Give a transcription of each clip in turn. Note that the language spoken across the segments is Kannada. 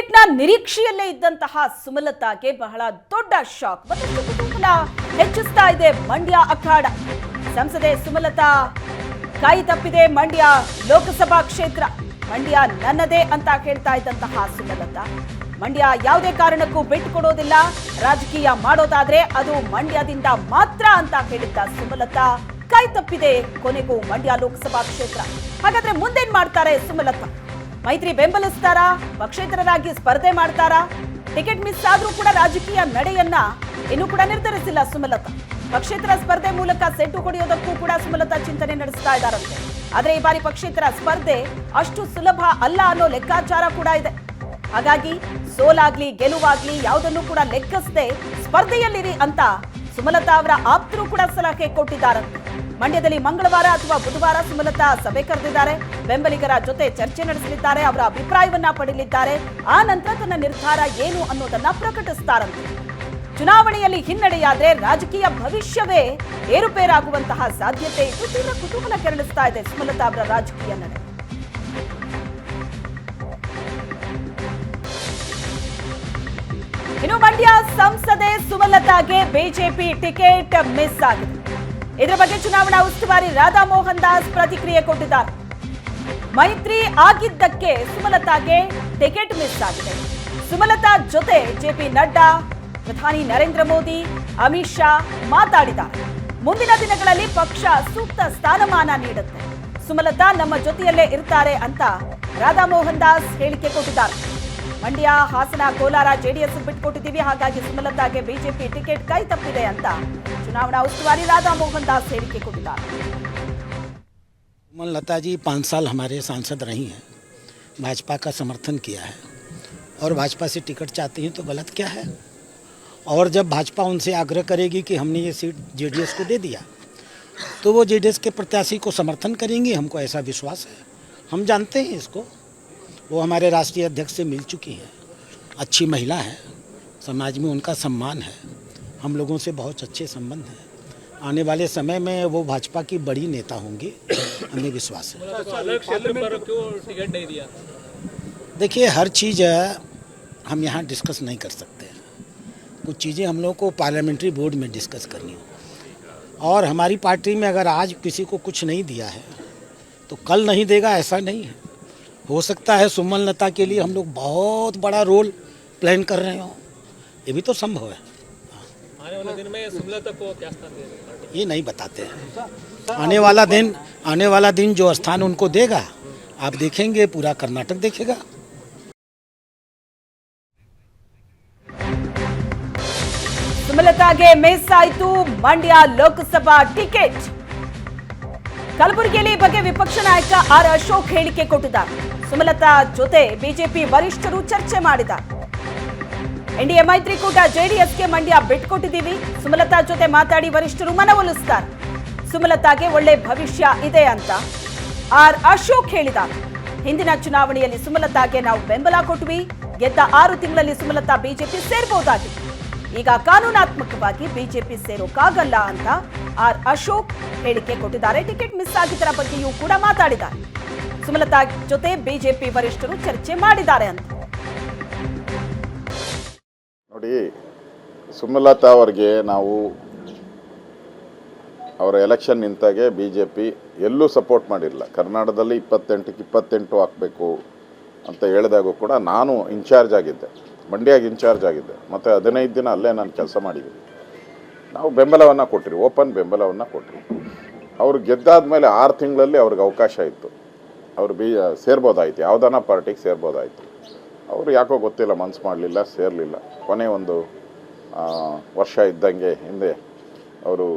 ಟಿಕೆಟ್ನ ನಿರೀಕ್ಷೆಯಲ್ಲೇ ಇದ್ದಂತಹ ಸುಮಲತಾಗೆ ಬಹಳ ದೊಡ್ಡ ಶಾಕ್ ಮತ್ತಷ್ಟು ಕುತೂಹಲ ಹೆಚ್ಚಿಸ್ತಾ ಇದೆ ಮಂಡ್ಯ ಅಖಾಡ. ಸಂಸದೆ ಸುಮಲತಾ ಕೈ ತಪ್ಪಿದೆ ಮಂಡ್ಯ ಲೋಕಸಭಾ ಕ್ಷೇತ್ರ. ಮಂಡ್ಯ ನನ್ನದೇ ಅಂತ ಹೇಳ್ತಾ ಇದ್ದಂತಹ ಸುಮಲತಾ ಮಂಡ್ಯ ಯಾವುದೇ ಕಾರಣಕ್ಕೂ ಬಿಟ್ಟುಕೊಡೋದಿಲ್ಲ, ರಾಜಕೀಯ ಮಾಡೋದಾದ್ರೆ ಅದು ಮಂಡ್ಯದಿಂದ ಮಾತ್ರ ಅಂತ ಹೇಳಿದ್ದ ಸುಮಲತಾ ಕೈ ತಪ್ಪಿದೆ ಕೊನೆಗೂ ಮಂಡ್ಯ ಲೋಕಸಭಾ ಕ್ಷೇತ್ರ. ಹಾಗಾದ್ರೆ ಮುಂದೇನ್ ಮಾಡ್ತಾರೆ ಸುಮಲತಾ? ಮೈತ್ರಿ ಬೆಂಬಲಿಸ್ತಾರಾ? ಪಕ್ಷೇತರರಾಗಿ ಸ್ಪರ್ಧೆ ಮಾಡ್ತಾರಾ? ಟಿಕೆಟ್ ಮಿಸ್ ಆದ್ರೂ ಕೂಡ ರಾಜಕೀಯ ನಡೆಯನ್ನ ಇನ್ನೂ ಕೂಡ ನಿರ್ಧರಿಸಿಲ್ಲ ಸುಮಲತಾ. ಪಕ್ಷೇತರ ಸ್ಪರ್ಧೆ ಮೂಲಕ ಸೆಟ್ಟು ಹೊಡೆಯೋದಕ್ಕೂ ಕೂಡ ಸುಮಲತಾ ಚಿಂತನೆ ನಡೆಸ್ತಾ ಇದ್ದಾರಂತೆ. ಆದ್ರೆ ಈ ಬಾರಿ ಪಕ್ಷೇತರ ಸ್ಪರ್ಧೆ ಅಷ್ಟು ಸುಲಭ ಅಲ್ಲ ಅನ್ನೋ ಲೆಕ್ಕಾಚಾರ ಕೂಡ ಇದೆ. ಹಾಗಾಗಿ ಸೋಲಾಗ್ಲಿ ಗೆಲುವಾಗ್ಲಿ ಯಾವುದನ್ನು ಕೂಡ ಲೆಕ್ಕಿಸದೆ ಸ್ಪರ್ಧೆಯಲ್ಲಿರಿ ಅಂತ ಸುಮಲತಾ ಅವರ ಆಪ್ತರು ಕೂಡ ಸಲಹೆ ಕೊಟ್ಟಿದ್ದಾರಂತೆ. ಮಂಡ್ಯದಲ್ಲಿ ಮಂಗಳವಾರ ಅಥವಾ ಬುಧವಾರ ಸುಮಲತಾ ಸಭೆ ಕರೆದಿದ್ದಾರೆ. ಬೆಂಬಲಿಗರ ಜೊತೆ ಚರ್ಚೆ ನಡೆಸಲಿದ್ದಾರೆ, ಅವರ ಅಭಿಪ್ರಾಯವನ್ನ ಪಡೆಯಲಿದ್ದಾರೆ. ಆ ನಂತರ ತನ್ನ ನಿರ್ಧಾರ ಏನು ಅನ್ನೋದನ್ನ ಪ್ರಕಟಿಸ್ತಾರಂತೆ. ಚುನಾವಣೆಯಲ್ಲಿ ಹಿನ್ನಡೆಯಾದ್ರೆ ರಾಜಕೀಯ ಭವಿಷ್ಯವೇ ಏರುಪೇರಾಗುವಂತಹ ಸಾಧ್ಯತೆ ಇದ್ದು ತೀವ್ರ ಕುತೂಹಲ ಕೆರಳಿಸ್ತಾ ಇದೆ ಸುಮಲತಾ ಅವರ ರಾಜಕೀಯ ನಡೆ. ಇನ್ನು ಮಂಡ್ಯ ಸಂಸದೆ ಸುಮಲತಾಗೆ ಬಿಜೆಪಿ ಟಿಕೆಟ್ ಮಿಸ್ ಆಗಿದೆ. ಇದರ ಬಗ್ಗೆ ಚುನಾವಣಾ ಉಸ್ತುವಾರಿ ರಾಧಾ ಮೋಹನ್ ದಾಸ್ ಪ್ರತಿಕ್ರಿಯೆ ಕೊಟ್ಟಿದ್ದಾರೆ. ಮೈತ್ರಿ ಆಗಿದ್ದಕ್ಕೆ ಸುಮಲತಾಗೆ ಟಿಕೆಟ್ ಮಿಸ್ ಆಗಿದೆ. ಸುಮಲತಾ ಜೊತೆ ಜೆಪಿ ನಡ್ಡಾ, ಪ್ರಧಾನಿ ನರೇಂದ್ರ ಮೋದಿ, ಅಮಿತ್ ಶಾ ಮಾತಾಡಿದ್ದಾರೆ. ಮುಂದಿನ ದಿನಗಳಲ್ಲಿ ಪಕ್ಷ ಸೂಕ್ತ ಸ್ಥಾನಮಾನ ನೀಡುತ್ತೆ, ಸುಮಲತಾ ನಮ್ಮ ಜೊತೆಯಲ್ಲೇ ಇರ್ತಾರೆ ಅಂತ ರಾಧಾ ಮೋಹನ್ ದಾಸ್ ಹೇಳಿಕೆ ಕೊಟ್ಟಿದ್ದಾರೆ. ಮಂಡ್ಯ, ಹಾಸನ, ಕೋಲಾರ ಜೆಡಿಎಸ್ ಬಿಟ್ಕೊಟ್ಟಿದ್ದೀವಿ, ಹಾಗಾಗಿ ಸುಮಲತಾಗೆ ಬಿಜೆಪಿ ಟಿಕೆಟ್ ಕೈ ತಪ್ಪಿದೆ ಅಂತ ಚುನಾವಣಾ ಉಸ್ತುವಾರಿ ರಾಧಾ ಮೋಹನ್ ದಾಸ್ ಹೇಳಿಕೆ ಕೊಟ್ಟಿದ್ದಾರೆ. सुमलता जी 5 साल हमारे सांसद रही हैं, भाजपा का समर्थन किया है और भाजपा से टिकट चाहती हैं तो गलत क्या है। और जब भाजपा उनसे आग्रह करेगी कि हमने ये सीट जेडीएस को दे दिया तो वो जेडीएस के प्रत्याशी को समर्थन करेंगी, हमको ऐसा विश्वास है। हम जानते हैं इसको, वो हमारे राष्ट्रीय अध्यक्ष से मिल चुकी है, अच्छी महिला है, समाज में उनका सम्मान है, हम लोगों से बहुत अच्छे संबंध हैं। आने वाले समय में वो भाजपा की बड़ी नेता होंगी, हमें विश्वास है। अलग क्षेत्र पर क्यों टिकट नहीं दिया? देखिए, हर चीज़ हम यहाँ डिस्कस नहीं कर सकते हैं। कुछ चीज़ें हम लोग को पार्लियामेंट्री बोर्ड में डिस्कस करनी हो, और हमारी पार्टी में अगर आज किसी को कुछ नहीं दिया है तो कल नहीं देगा ऐसा नहीं है। हो सकता है सुमलता के लिए हम लोग बहुत बड़ा रोल प्लान कर रहे हो, ये भी तो संभव है। आने वाले दिन में सुमलता को क्या स्थान देगा? ये नहीं बताते हैं। आने वाला दिन जो स्थान उनको देगा आप देखेंगे, पूरा कर्नाटक देखेगा। ಸುಮಲತಾಗೆ ಮಿಸ್ ಆಯಿತು ಮಂಡ್ಯ ಲೋಕಸಭಾ ಟಿಕೆಟ್. ಕಲಬುರಗಿಯಲ್ಲಿ ಈ ಬಗ್ಗೆ ವಿಪಕ್ಷ ನಾಯಕ ಆರ್ ಅಶೋಕ್ ಹೇಳಿಕೆ ಕೊಟ್ಟಿದ್ದಾರೆ. ಸುಮಲತಾ ಜೊತೆ ಬಿಜೆಪಿ ವರಿಷ್ಠರು ಚರ್ಚೆ ಮಾಡಿದ್ದಾರೆ. ಎನ್ಡಿಎ ಮೈತ್ರಿಕೂಟ ಜೆಡಿಎಸ್ಗೆ ಮಂಡ್ಯ ಬಿಟ್ಕೊಟ್ಟಿದ್ದೀವಿ, ಸುಮಲತಾ ಜೊತೆ ಮಾತಾಡಿ ವರಿಷ್ಠರು ಮನವೊಲಿಸ್ತಾರೆ, ಸುಮಲತಾಗೆ ಒಳ್ಳೆ ಭವಿಷ್ಯ ಇದೆ ಅಂತ ಆರ್ ಅಶೋಕ್ ಹೇಳಿದ್ದಾರೆ. ಹಿಂದಿನ ಚುನಾವಣೆಯಲ್ಲಿ ಸುಮಲತಾಗೆ ನಾವು ಬೆಂಬಲ ಕೊಟ್ವಿ, ಗೆದ್ದ 6 ತಿಂಗಳಲ್ಲಿ ಸುಮಲತಾ ಬಿಜೆಪಿ ಸೇರ್ಬಹುದಾಗಿತ್ತು, ಈಗ ಕಾನೂನಾತ್ಮಕವಾಗಿ ಬಿಜೆಪಿ ಸೇರೋಕ್ಕಾಗಲ್ಲ ಅಂತ ಆರ್ ಅಶೋಕ್ ಹೇಳಿಕೆ ಕೊಟ್ಟಿದ್ದಾರೆ. ಟಿಕೆಟ್ ಮಿಸ್ ಆಗಿದ್ದರ ಬಗ್ಗೆಯೂ ಕೂಡ ಮಾತಾಡಿದ್ದಾರೆ. ಸುಮಲತಾ ಜೊತೆ ಬಿಜೆಪಿ ವರಿಷ್ಠರು ಚರ್ಚೆ ಮಾಡಿದ್ದಾರೆ ಅಂತ. ನೋಡಿ, ಸುಮಲತಾ ಅವರಿಗೆ ನಾವು ಅವರ ಎಲೆಕ್ಷನ್ ನಿಂತಾಗೆ ಬಿ ಜೆ ಪಿ ಎಲ್ಲೂ ಸಪೋರ್ಟ್ ಮಾಡಿರಲಿಲ್ಲ. ಕರ್ನಾಟಕದಲ್ಲಿ 28ಕ್ಕೆ 28 ಹಾಕಬೇಕು ಅಂತ ಹೇಳಿದಾಗೂ ಕೂಡ ನಾನು ಇನ್ಚಾರ್ಜ್ ಆಗಿದ್ದೆ, ಮಂಡ್ಯಾಗೆ ಇನ್ಚಾರ್ಜ್ ಆಗಿದ್ದೆ, ಮತ್ತು 15 ದಿನ ಅಲ್ಲೇ ನಾನು ಕೆಲಸ ಮಾಡಿದ್ದೀನಿ. ನಾವು ಬೆಂಬಲವನ್ನು ಕೊಟ್ಟಿರಿ, ಓಪನ್ ಬೆಂಬಲವನ್ನು ಕೊಟ್ಟಿರಿ. ಅವರು ಗೆದ್ದಾದ ಮೇಲೆ 6 ತಿಂಗಳಲ್ಲಿ ಅವ್ರಿಗೆ ಅವಕಾಶ ಇತ್ತು, ಅವರು ಸೇರ್ಬೋದಾಯ್ತು, ಯಾವುದಾನ ಪಾರ್ಟಿಗೆ ಸೇರ್ಬೋದಾಯಿತು. ಅವರು ಯಾಕೋ ಗೊತ್ತಿಲ್ಲ, ಮನಸ್ಸು ಮಾಡಲಿಲ್ಲ, ಸೇರಲಿಲ್ಲ. ಕೊನೆ ಒಂದು ವರ್ಷ ಇದ್ದಂಗೆ ಹಿಂದೆ ಅವರು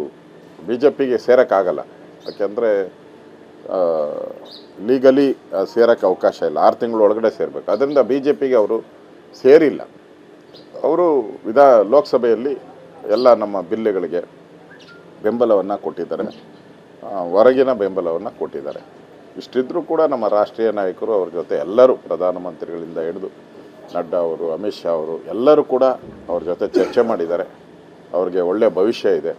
ಬಿ ಜೆ ಪಿಗೆ ಸೇರೋಕ್ಕಾಗಲ್ಲ, ಯಾಕೆಂದರೆ ಲೀಗಲಿ ಸೇರೋಕ್ಕೆ ಅವಕಾಶ ಇಲ್ಲ, 6 ತಿಂಗಳ ಒಳಗಡೆ ಸೇರಬೇಕು. ಅದರಿಂದ ಬಿ ಜೆ ಪಿಗೆ ಅವರು ಸೇರಿಲ್ಲ. ಅವರು ಲೋಕಸಭೆಯಲ್ಲಿ ಎಲ್ಲ ನಮ್ಮ ಬಿಲ್லுಗಳಿಗೆ ಬೆಂಬಲವನ್ನು ಕೊಟ್ಟಿದ್ದಾರೆ, ಹೊರಗಿನ ಬೆಂಬಲವನ್ನು ಕೊಟ್ಟಿದ್ದಾರೆ. ಇಷ್ಟಿದ್ರೂ ಕೂಡ ನಮ್ಮ ರಾಷ್ಟ್ರೀಯ ನಾಯಕರು ಅವ್ರ ಜೊತೆ ಎಲ್ಲರೂ, ಪ್ರಧಾನಮಂತ್ರಿಗಳಿಂದ ಹಿಡಿದು ನಡ್ಡಾ ಅವರು, ಅಮಿತ್ ಶಾ ಅವರು ಎಲ್ಲರೂ ಕೂಡ ಅವ್ರ ಜೊತೆ ಚರ್ಚೆ ಮಾಡಿದ್ದಾರೆ. ಅವ್ರಿಗೆ ಒಳ್ಳೆಯ ಭವಿಷ್ಯ ಇದೆ.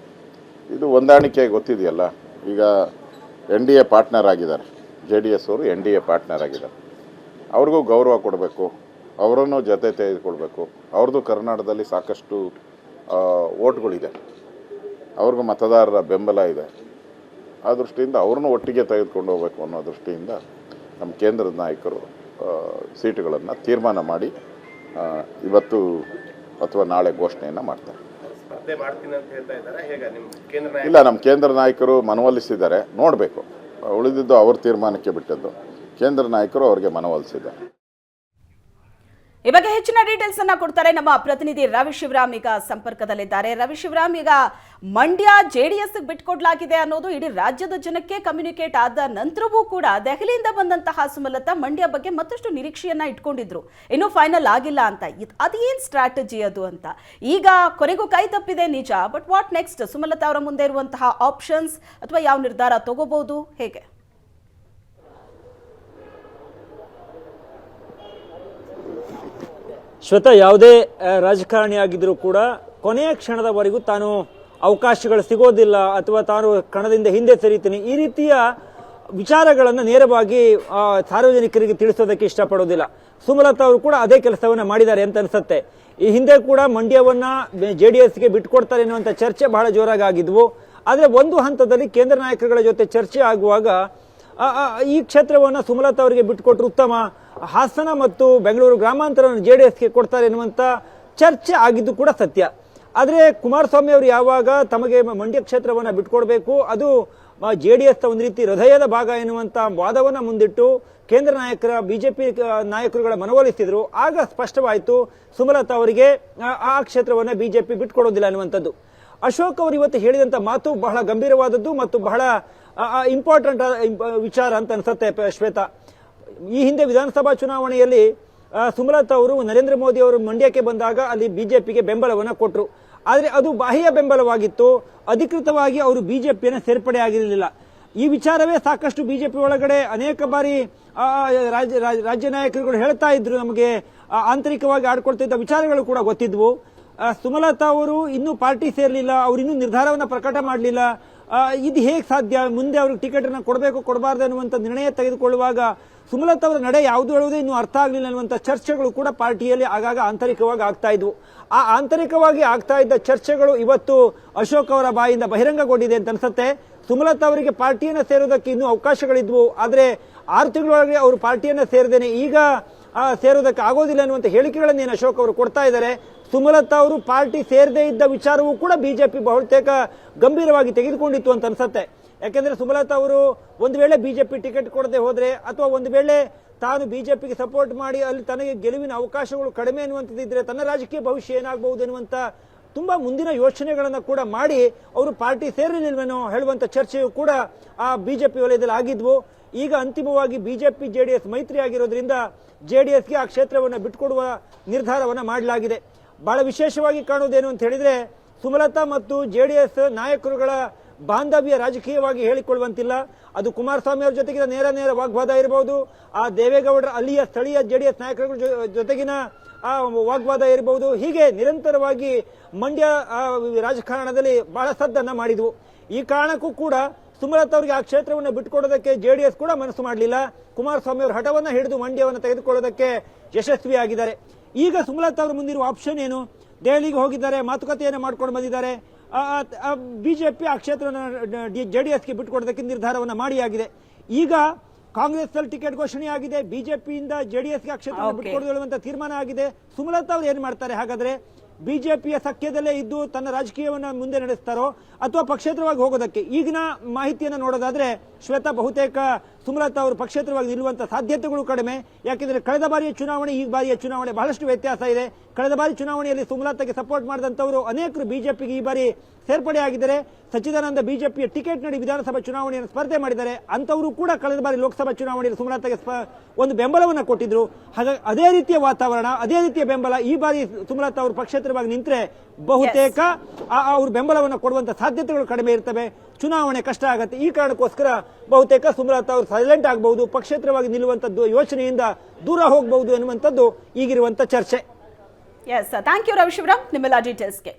ಇದು ಹೊಂದಾಣಿಕೆ ಗೊತ್ತಿದೆಯಲ್ಲ. ಈಗ ಎನ್ ಡಿ ಎ ಪಾರ್ಟ್ನರ್ ಆಗಿದ್ದಾರೆ, ಜೆ ಡಿ ಎಸ್ ಅವರು ಎನ್ ಡಿ ಎ ಪಾರ್ಟ್ನರ್ ಆಗಿದ್ದಾರೆ. ಅವ್ರಿಗೂ ಗೌರವ ಕೊಡಬೇಕು. ಅವರನ್ನು ಜೊತೆ ತೆಗೆದುಕೊಳ್ಬೇಕು. ಅವ್ರದ್ದು ಕರ್ನಾಟಕದಲ್ಲಿ ಸಾಕಷ್ಟು ಓಟ್ಗಳಿದೆ, ಅವ್ರಿಗೂ ಮತದಾರರ ಬೆಂಬಲ ಇದೆ. ಆ ದೃಷ್ಟಿಯಿಂದ ಅವ್ರನ್ನೂ ಒಟ್ಟಿಗೆ ತೆಗೆದುಕೊಂಡು ಹೋಗಬೇಕು ಅನ್ನೋ ದೃಷ್ಟಿಯಿಂದ ನಮ್ಮ ಕೇಂದ್ರದ ನಾಯಕರು ಸೀಟುಗಳನ್ನು ತೀರ್ಮಾನ ಮಾಡಿ ಇವತ್ತು ಅಥವಾ ನಾಳೆ ಘೋಷಣೆಯನ್ನು ಮಾಡ್ತಾರೆ. ಇಲ್ಲ, ನಮ್ಮ ಕೇಂದ್ರ ನಾಯಕರು ಮನವೊಲಿಸಿದ್ದಾರೆ, ನೋಡಬೇಕು. ಉಳಿದಿದ್ದು ಅವ್ರ ತೀರ್ಮಾನಕ್ಕೆ ಬಿಟ್ಟದ್ದು. ಕೇಂದ್ರ ನಾಯಕರು ಅವರಿಗೆ ಮನವೊಲಿಸಿದ್ದಾರೆ. ಈ ಬಗ್ಗೆ ಹೆಚ್ಚಿನ ಡೀಟೇಲ್ಸ್ ಅನ್ನ ಕೊಡ್ತಾರೆ ನಮ್ಮ ಪ್ರತಿನಿಧಿ ರವಿ ಶಿವರಾಮ್. ಈಗ ಸಂಪರ್ಕದಲ್ಲಿದ್ದಾರೆ. ರವಿ ಶಿವರಾಮ್, ಈಗ ಮಂಡ್ಯ ಜೆಡಿಎಸ್ ಬಿಟ್ಕೊಡ್ಲಾಗಿದೆ ಅನ್ನೋದು ಇಡೀ ರಾಜ್ಯದ ಜನಕ್ಕೆ ಕಮ್ಯುನಿಕೇಟ್ ಆದ ನಂತರವೂ ಕೂಡ ದೆಹಲಿಯಿಂದ ಬಂದಂತಹ ಸುಮಲತಾ ಮಂಡ್ಯ ಬಗ್ಗೆ ಮತ್ತಷ್ಟು ನಿರೀಕ್ಷೆಯನ್ನ ಇಟ್ಕೊಂಡಿದ್ರು, ಇನ್ನೂ ಫೈನಲ್ ಆಗಿಲ್ಲ ಅಂತ. ಅದೇನ್ ಸ್ಟ್ರಾಟಜಿ ಅದು ಅಂತ ಈಗ ಕೊನೆಗೂ ಕೈ ತಪ್ಪಿದೆ ನಿಜ, ಬಟ್ ವಾಟ್ ನೆಕ್ಸ್ಟ್? ಸುಮಲತಾ ಅವರ ಮುಂದೆ ಇರುವಂತಹ ಆಪ್ಷನ್ಸ್ ಅಥವಾ ಯಾವ ನಿರ್ಧಾರ ತಗೋಬಹುದು, ಹೇಗೆ? ಶ್ವೇತಾ, ಯಾವುದೇ ರಾಜಕಾರಣಿ ಆಗಿದ್ರೂ ಕೂಡ ಕೊನೆಯ ಕ್ಷಣದವರೆಗೂ ತಾನು ಅವಕಾಶಗಳು ಸಿಗೋದಿಲ್ಲ ಅಥವಾ ತಾನು ಕಣದಿಂದ ಹಿಂದೆ ಸರಿತೀನಿ, ಈ ರೀತಿಯ ವಿಚಾರಗಳನ್ನು ನೇರವಾಗಿ ಸಾರ್ವಜನಿಕರಿಗೆ ತಿಳಿಸೋದಕ್ಕೆ ಇಷ್ಟಪಡೋದಿಲ್ಲ. ಸುಮಲತಾ ಅವರು ಕೂಡ ಅದೇ ಕೆಲಸವನ್ನ ಮಾಡಿದ್ದಾರೆ ಅಂತ ಅನ್ಸುತ್ತೆ. ಈ ಹಿಂದೆ ಕೂಡ ಮಂಡ್ಯವನ್ನ JDSಗೆ ಬಿಟ್ಕೊಡ್ತಾರೆ ಎನ್ನುವಂಥ ಚರ್ಚೆ ಬಹಳ ಜೋರಾಗಿ ಆಗಿದ್ವು. ಆದರೆ ಒಂದು ಹಂತದಲ್ಲಿ ಕೇಂದ್ರ ನಾಯಕರುಗಳ ಜೊತೆ ಚರ್ಚೆ ಆಗುವಾಗ ಈ ಕ್ಷೇತ್ರವನ್ನು ಸುಮಲತಾ ಅವರಿಗೆ ಬಿಟ್ಟುಕೊಟ್ರು ಉತ್ತಮ, ಹಾಸನ ಮತ್ತು ಬೆಂಗಳೂರು ಗ್ರಾಮಾಂತರವನ್ನು JDSಗೆ ಕೊಡ್ತಾರೆ ಎನ್ನುವಂಥ ಚರ್ಚೆ ಆಗಿದ್ದು ಕೂಡ ಸತ್ಯ. ಆದರೆ ಕುಮಾರಸ್ವಾಮಿ ಅವರು ಯಾವಾಗ ತಮಗೆ ಮಂಡ್ಯ ಕ್ಷೇತ್ರವನ್ನು ಬಿಟ್ಕೊಡ್ಬೇಕು, ಅದು JDS ಒಂದು ರೀತಿ ಹೃದಯದ ಭಾಗ ಎನ್ನುವಂಥ ವಾದವನ್ನು ಮುಂದಿಟ್ಟು ಕೇಂದ್ರ ನಾಯಕರ ಬಿಜೆಪಿ ನಾಯಕರುಗಳ ಮನವೊಲಿಸಿದ್ರು. ಆಗ ಸ್ಪಷ್ಟವಾಯಿತು ಸುಮಲತಾ ಅವರಿಗೆ ಆ ಕ್ಷೇತ್ರವನ್ನು ಬಿಜೆಪಿ ಬಿಟ್ಕೊಡೋದಿಲ್ಲ ಅನ್ನುವಂಥದ್ದು. ಅಶೋಕ್ ಅವರು ಇವತ್ತು ಹೇಳಿದಂಥ ಮಾತು ಬಹಳ ಗಂಭೀರವಾದದ್ದು ಮತ್ತು ಬಹಳ ಇಂಪಾರ್ಟೆಂಟ್ ವಿಚಾರ ಅಂತ ಅನ್ಸುತ್ತೆ ಶ್ವೇತಾ. ಈ ಹಿಂದೆ ವಿಧಾನಸಭಾ ಚುನಾವಣೆಯಲ್ಲಿ ಸುಮಲತಾ ಅವರು ನರೇಂದ್ರ ಮೋದಿ ಅವರು ಮಂಡ್ಯಕ್ಕೆ ಬಂದಾಗ ಅಲ್ಲಿ ಬಿಜೆಪಿಗೆ ಬೆಂಬಲವನ್ನು ಕೊಟ್ಟರು. ಆದರೆ ಅದು ಬಾಹ್ಯ ಬೆಂಬಲವಾಗಿತ್ತು, ಅಧಿಕೃತವಾಗಿ ಅವರು ಬಿಜೆಪಿಯನ್ನು ಸೇರ್ಪಡೆ ಆಗಿರಲಿಲ್ಲ. ಈ ವಿಚಾರವೇ ಸಾಕಷ್ಟು ಬಿಜೆಪಿ ಒಳಗಡೆ ಅನೇಕ ಬಾರಿ ರಾಜ್ಯ ನಾಯಕರುಗಳು ಹೇಳ್ತಾ ಇದ್ರು, ನಮಗೆ ಆಂತರಿಕವಾಗಿ ಆಡ್ಕೊಳ್ತಿದ್ದ ವಿಚಾರಗಳು ಕೂಡ ಗೊತ್ತಿದ್ವು. ಸುಮಲತಾ ಅವರು ಇನ್ನೂ ಪಾರ್ಟಿ ಸೇರಲಿಲ್ಲ, ಅವರು ಇನ್ನೂ ನಿರ್ಧಾರವನ್ನು ಪ್ರಕಟ ಮಾಡಲಿಲ್ಲ. ಇದು ಹೇಗೆ ಸಾಧ್ಯ, ಮುಂದೆ ಅವ್ರಿಗೆ ಟಿಕೆಟ್ ಅನ್ನು ಕೊಡಬೇಕು ಕೊಡಬಾರ್ದು ಅನ್ನುವಂಥ ನಿರ್ಣಯ ತೆಗೆದುಕೊಳ್ಳುವಾಗ ಸುಮಲತಾ ಅವರ ನಡೆ ಯಾವುದು ಹೇಳುವುದೇ ಇನ್ನೂ ಅರ್ಥ ಆಗಲಿಲ್ಲ ಅನ್ನುವಂಥ ಚರ್ಚೆಗಳು ಕೂಡ ಪಾರ್ಟಿಯಲ್ಲಿ ಆಗಾಗ ಆಂತರಿಕವಾಗಿ ಆಗ್ತಾ ಇದ್ವು. ಆ ಆಂತರಿಕವಾಗಿ ಆಗ್ತಾ ಇದ್ದ ಚರ್ಚೆಗಳು ಇವತ್ತು ಅಶೋಕ್ ಅವರ ಬಾಯಿಂದ ಬಹಿರಂಗಗೊಂಡಿದೆ ಅಂತ ಅನ್ಸುತ್ತೆ. ಸುಮಲತಾ ಅವರಿಗೆ ಪಾರ್ಟಿಯನ್ನು ಸೇರೋದಕ್ಕೆ ಇನ್ನೂ ಅವಕಾಶಗಳಿದ್ವು, ಆದರೆ 6 ತಿಂಗಳೊಳಗೆ ಅವರು ಪಾರ್ಟಿಯನ್ನು ಸೇರದೇನೆ ಈಗ ಸೇರೋದಕ್ಕೆ ಆಗೋದಿಲ್ಲ ಅನ್ನುವಂಥ ಹೇಳಿಕೆಗಳನ್ನೇನು ಅಶೋಕ್ ಅವರು ಕೊಡ್ತಾ ಇದ್ದಾರೆ. ಸುಮಲತಾ ಅವರು ಪಾರ್ಟಿ ಸೇರದೇ ಇದ್ದ ವಿಚಾರವೂ ಕೂಡ ಬಿಜೆಪಿ ಬಹುತೇಕ ಗಂಭೀರವಾಗಿ ತೆಗೆದುಕೊಂಡಿತ್ತು ಅಂತ ಅನ್ಸುತ್ತೆ. ಯಾಕೆಂದ್ರೆ ಸುಮಲತಾ ಅವರು ಒಂದು ವೇಳೆ ಬಿಜೆಪಿ ಟಿಕೆಟ್ ಕೊಡದೆ ಹೋದ್ರೆ ಅಥವಾ ಒಂದು ವೇಳೆ ತಾನು ಬಿಜೆಪಿಗೆ ಸಪೋರ್ಟ್ ಮಾಡಿ ಅಲ್ಲಿ ತನಗೆ ಗೆಲುವಿನ ಅವಕಾಶಗಳು ಕಡಿಮೆ ಅನ್ನುವಂಥದ್ದಿದ್ರೆ ತನ್ನ ರಾಜಕೀಯ ಭವಿಷ್ಯ ಏನಾಗಬಹುದು ಎನ್ನುವಂತ ತುಂಬಾ ಮುಂದಿನ ಯೋಚನೆಗಳನ್ನ ಕೂಡ ಮಾಡಿ ಅವರು ಪಾರ್ಟಿ ಸೇರಲಿಲ್ವೇನೋ ಹೇಳುವಂತ ಚರ್ಚೆಯು ಕೂಡ ಆ ಬಿಜೆಪಿ ವಲಯದಲ್ಲಿ ಆಗಿದ್ವು. ಈಗ ಅಂತಿಮವಾಗಿ ಬಿಜೆಪಿ JDS ಮೈತ್ರಿ ಆಗಿರೋದ್ರಿಂದ JDSಗೆ ಆ ಕ್ಷೇತ್ರವನ್ನು ಬಿಟ್ಟುಕೊಡುವ ನಿರ್ಧಾರವನ್ನ ಮಾಡಲಾಗಿದೆ. ಬಹಳ ವಿಶೇಷವಾಗಿ ಕಾಣುವುದೇನು ಅಂತ ಹೇಳಿದ್ರೆ ಸುಮಲತಾ ಮತ್ತು JDS ನಾಯಕರುಗಳ ಬಾಂಧವ್ಯ ರಾಜಕೀಯವಾಗಿ ಹೇಳಿಕೊಳ್ಳುವಂತಿಲ್ಲ. ಅದು ಕುಮಾರಸ್ವಾಮಿ ಅವರ ಜೊತೆಗಿನ ನೇರ ವಾಗ್ವಾದ ಇರಬಹುದು, ಆ ದೇವೇಗೌಡರ ಅಲ್ಲಿಯ ಸ್ಥಳೀಯ JDS ನಾಯಕರ ಜೊತೆಗಿನ ಆ ವಾಗ್ವಾದ ಇರಬಹುದು. ಹೀಗೆ ನಿರಂತರವಾಗಿ ಮಂಡ್ಯ ರಾಜಕಾರಣದಲ್ಲಿ ಬಹಳ ಸದ್ದನ್ನ ಮಾಡಿದ್ವು. ಈ ಕಾರಣಕ್ಕೂ ಕೂಡ ಸುಮಲತಾ ಅವರಿಗೆ ಆ ಕ್ಷೇತ್ರವನ್ನು ಬಿಟ್ಟುಕೊಡೋದಕ್ಕೆ JDS ಕೂಡ ಮನಸ್ಸು ಮಾಡಲಿಲ್ಲ. ಕುಮಾರಸ್ವಾಮಿ ಅವರ ಹಠವನ್ನ ಹಿಡಿದು ಮಂಡ್ಯವನ್ನು ತೆಗೆದುಕೊಳ್ಳೋದಕ್ಕೆ ಯಶಸ್ವಿಯಾಗಿದ್ದಾರೆ. ಈಗ ಸುಮಲತಾ ಅವರ ಮುಂದಿರುವ ಆಪ್ಷನ್ ಏನು? ದೆಹಲಿಗೆ ಹೋಗಿದ್ದಾರೆ, ಮಾತುಕತೆಯನ್ನು ಮಾಡ್ಕೊಂಡು ಬಂದಿದ್ದಾರೆ. ಬಿಜೆಪಿ ಆ ಕ್ಷೇತ್ರವನ್ನು JDSಗೆ ಬಿಟ್ಟುಕೊಡೋದಕ್ಕೆ ನಿರ್ಧಾರವನ್ನು ಮಾಡಿಯಾಗಿದೆ. ಈಗ ಕಾಂಗ್ರೆಸ್ ಅಲ್ಲಿ ಟಿಕೆಟ್ ಘೋಷಣೆ ಆಗಿದೆ, ಬಿಜೆಪಿಯಿಂದ JDSಗೆ ಆ ಕ್ಷೇತ್ರವನ್ನು ಬಿಟ್ಟುಕೊಡುವಂತ ತೀರ್ಮಾನ ಆಗಿದೆ. ಸುಮಲತಾ ಅವರು ಏನ್ ಮಾಡ್ತಾರೆ ಹಾಗಾದ್ರೆ? ಬಿಜೆಪಿಯ ಸಖ್ಯದಲ್ಲೇ ಇದ್ದು ತನ್ನ ರಾಜಕೀಯವನ್ನು ಮುಂದೆ ನಡೆಸ್ತಾರೋ ಅಥವಾ ಪಕ್ಷೇತರವಾಗಿ ಹೋಗೋದಕ್ಕೆ? ಈಗಿನ ಮಾಹಿತಿಯನ್ನು ನೋಡೋದಾದ್ರೆ ಶ್ವೇತಾ, ಬಹುತೇಕ ಸುಮಲತಾ ಅವರು ಪಕ್ಷೇತರವಾಗಿ ನಿಲ್ಲುವಂತ ಸಾಧ್ಯತೆಗಳು ಕಡಿಮೆ. ಯಾಕೆಂದ್ರೆ ಕಳೆದ ಬಾರಿಯ ಚುನಾವಣೆ ಈ ಬಾರಿಯ ಚುನಾವಣೆ ಬಹಳಷ್ಟು ವ್ಯತ್ಯಾಸ ಇದೆ. ಕಳೆದ ಬಾರಿ ಚುನಾವಣೆಯಲ್ಲಿ ಸುಮಲತಾಗೆ ಸಪೋರ್ಟ್ ಮಾಡಿದಂತವರು ಅನೇಕರು ಬಿಜೆಪಿಗೆ ಈ ಬಾರಿ ಸೇರ್ಪಡೆ ಆಗಿದ್ದಾರೆ. ಸಚ್ಚಿದಾನಂದ ಬಿಜೆಪಿಯ ಟಿಕೆಟ್ ನೀಡಿ ವಿಧಾನಸಭಾ ಚುನಾವಣೆಯನ್ನು ಸ್ಪರ್ಧೆ ಮಾಡಿದ್ದಾರೆ. ಅಂತವರು ಕೂಡ ಕಳೆದ ಬಾರಿ ಲೋಕಸಭಾ ಚುನಾವಣೆಯಲ್ಲಿ ಸುಮಲತಾಗೆ ಒಂದು ಬೆಂಬಲವನ್ನು ಕೊಟ್ಟಿದ್ರು. ಹಾಗಾಗಿ ಅದೇ ರೀತಿಯ ವಾತಾವರಣ, ಅದೇ ರೀತಿಯ ಬೆಂಬಲ ಈ ಬಾರಿ ಸುಮಲತಾ ಅವರು ಪಕ್ಷೇತರವಾಗಿ ನಿಂತರೆ ಬಹುತೇಕ ಅವರು ಬೆಂಬಲವನ್ನು ಕೊಡುವಂತ ಸಾಧ್ಯತೆಗಳು ಕಡಿಮೆ ಇರ್ತವೆ. ಚುನಾವಣೆ ಕಷ್ಟ ಆಗುತ್ತೆ. ಈ ಕಾರಣಕ್ಕೋಸ್ಕರ ಬಹುತೇಕ ಸುಮಲತಾ ಅವರು ಸೈಲೆಂಟ್ ಆಗಬಹುದು, ಪಕ್ಷೇತರವಾಗಿ ನಿಲ್ಲುವಂತದ್ದು ಯೋಚನೆಯಿಂದ ದೂರ ಹೋಗಬಹುದು ಎನ್ನುವಂಥದ್ದು ಈಗಿರುವಂತ ಚರ್ಚೆ. Yes, thank you Ravi Shivaram ನಿಮ್ಮೆಲ್ಲ ಡೀಟೇಲ್ಸ್ಗೆ.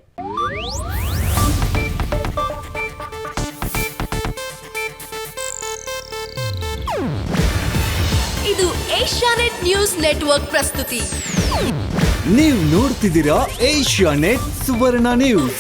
ಇದು ಏಷ್ಯಾನೆಟ್ ನ್ಯೂಸ್ ನೆಟ್ವರ್ಕ್ ಪ್ರಸ್ತುತಿ. ನೀವು ನೋಡ್ತಿದ್ದೀರಾ ಏಷ್ಯಾನೆಟ್ ಸುವರ್ಣ ನ್ಯೂಸ್.